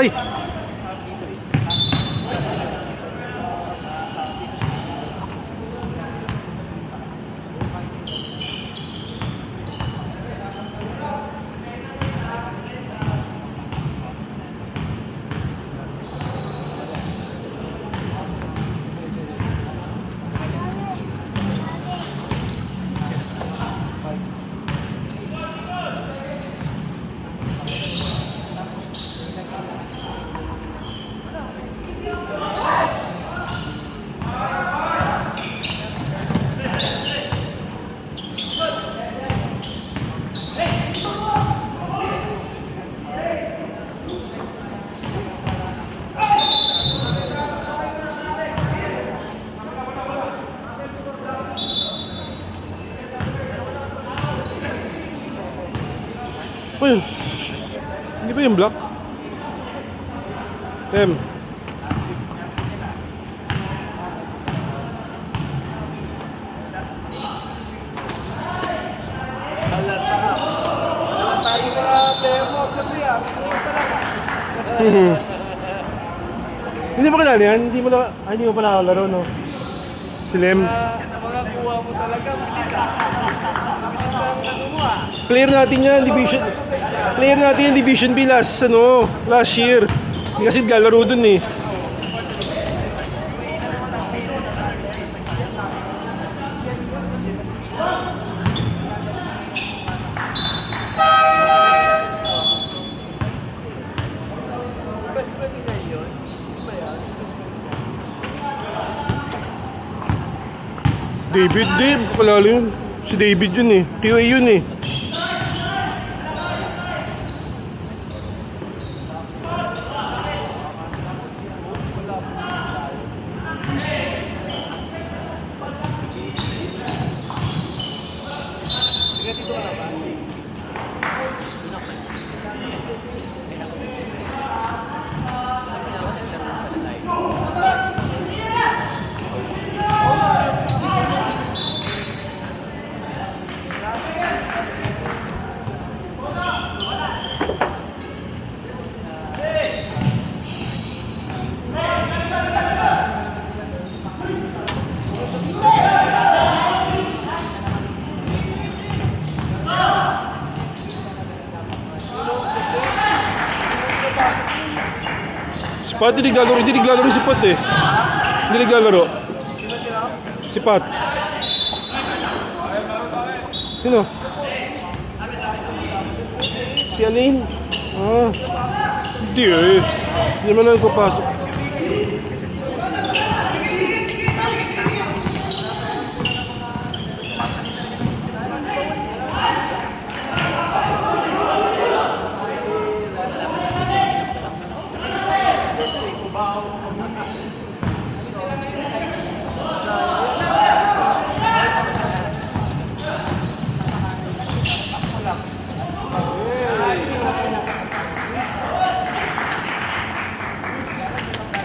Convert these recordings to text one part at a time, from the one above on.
Ay! Ano yun? Hindi ba yung block? M. Hindi mo kilala yan? Hindi mo pa nakalaro, no? Si Lem. Mga kuha mo talaga, bilis lang ano mo ah. Player natin yan, Division. Player natin yan, Division B last year. Hindi kasi galaro dun eh. Dave, kalala yun. Si David yun eh. TOA yun eh. Pat, hindi naglalaro si Pat eh. Hindi naglalaro. Si Pat. Sino? Si Aline? Ah. Hindi eh. Hindi naman nagpapasok.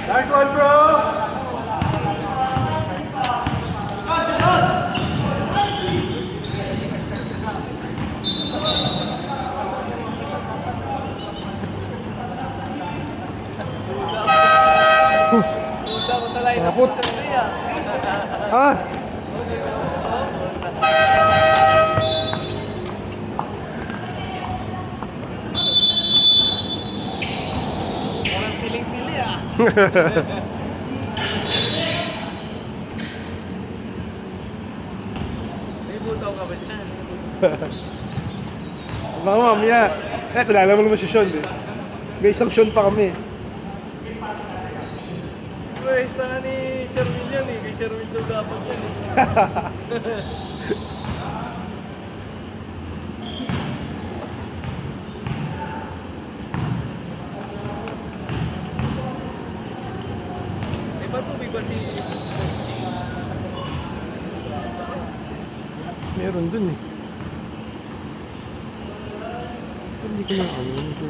Nice one, bro! Kaput. Ah? Parang piling-pili ah. May butaw ka ba dyan? Baka mamaya. Kilala mo naman si Sean eh. May isang Sean pa kami. Pwes na nga ni Sir Will yan eh. Kay Sir Will daw dapat yan eh. Eh, ba't tubig ba si... Meron dun eh. Hindi ko na ano.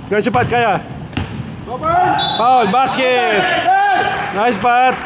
Ganun Pat, kaya. Foul, basket. Nice Pat.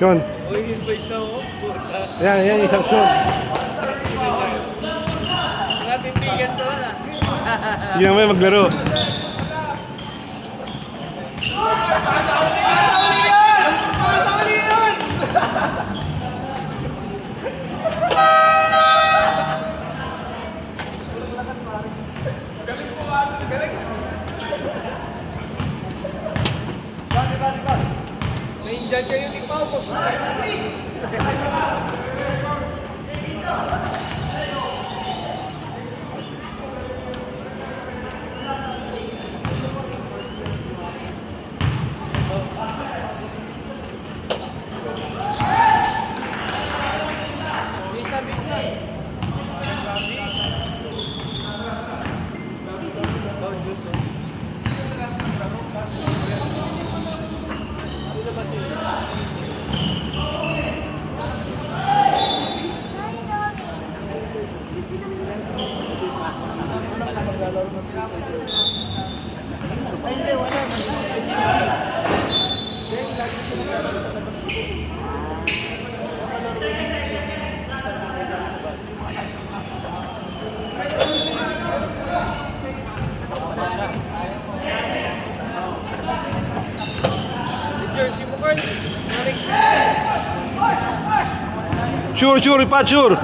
Yun. Uy, invite na ako. Puta. Yan yung sanction. Mga bibigan to na. Hindi naman maglaro. May injan kayo ni Pao, boss. Jersey mo, Carl. Sure, Pat, sure.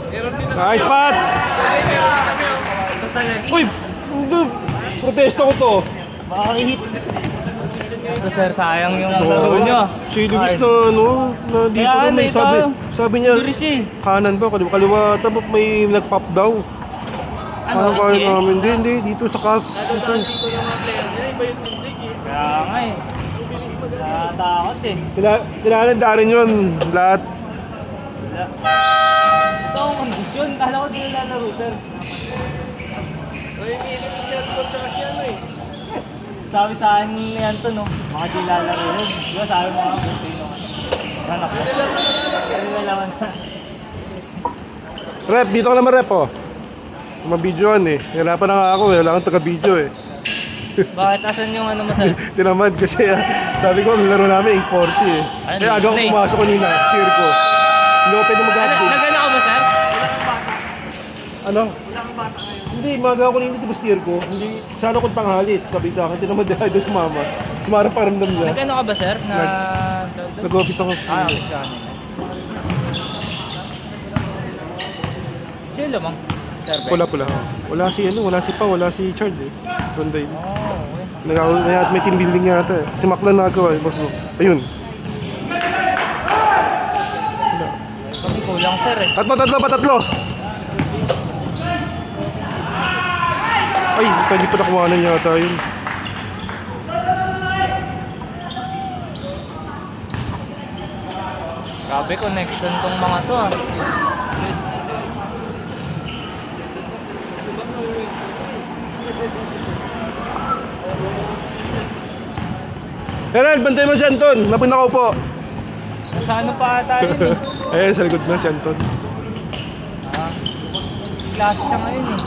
Meron din Nice Pat. Uy, protesta ko to. Bakit? Basta sir, sayang yung laro nyo. Si Luis na na dito Kaya na may ito. sabi niya Luis eh. kanan ba kaliwa tapos may nag-pop daw. Ano, kaya kasi? namin hindi dito sa cup. Dito yung mga player. Yan, iba yung tindig eh. Kaya nga eh. Nakatakot eh. Kailangan darin yun lahat. Wala. Ito ang kondisyon. Kala ko din lalaro sir. Uy, may initial ko tsaka si ano eh. Sabi sa akin ni Anton no, mga di lalaro yun. Diba sabi mo nga kung sino ka. Anak ko. Nilalaman na. Rep, dito ka naman rep oh. Mabidyoan eh. Hirapan na nga ako eh. Wala kang taga-video eh. Bakit asan yung ano mo sir? Tinamad kasi sabi ko ang laro namin 8:40 eh. Ano, Kaya agaw play? pumasok kanina, circo. Hindi ko pwede mag-update. Nagana ka ba sir? Ano? Hindi, maga ako nila, di ba steer ko? Hindi, sana akong tanghalis, sabi sa akin, tinamad na doon sa mama. Sumara paramdam niya. Nagano ka ba sir? Na... Nag-office ako. office ka. Sino lamang? Sir Ben? Pula. Wala si wala si Pa, wala si Chard eh. Ronday. Oh, okay. At may team building yata eh. Si Maclan nagawa eh, boss mo. Ayun. Kami kulang sir eh. Tatlo. Ay, hindi pa nakuhanan yata yun. Grabe connection tong mga to ah. Herald, bantay mo si Anton. Napun ako po. Nasa ano pa ata yun eh. Sa likod na si Anton. Ah, klase siya ngayon eh.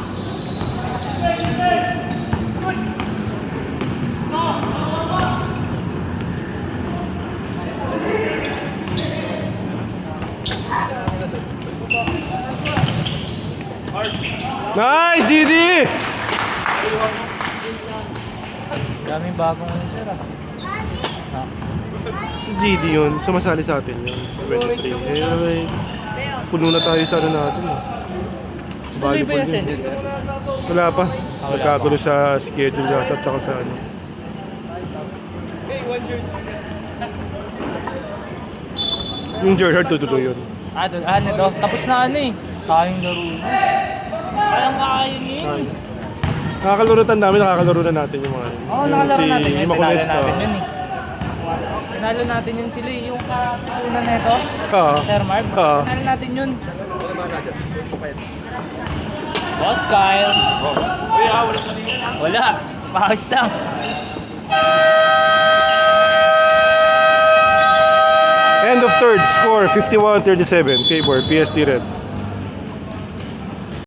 Nice, GD! Daming bagong ano sir ah. Si GD yun, sumasali sa atin yun. 23. Eh, puno na tayo sa ano natin. Tuloy ba yung Volleyball send yun. yun sir? Wala pa. wala Nagkagulo sa schedule yata at saka sa ano. Hey, one jersey. Yung Gerhard tutuloy yun. Ano to? Tapos na ano eh. Sayang laro na. Kayang kaya niya yun. Nakakalarutan namin, nakakalaro na natin yung mga yun. Oo, Yung nakalaro si natin yun. Makulit, Pinalo natin yun eh. Pinalo natin yun sila eh. Yung una neto, Sir Marv. Pinalo natin yun. Boss Kyle. Wala. Pahos lang. End of third, score 51-37, favor PSD Red.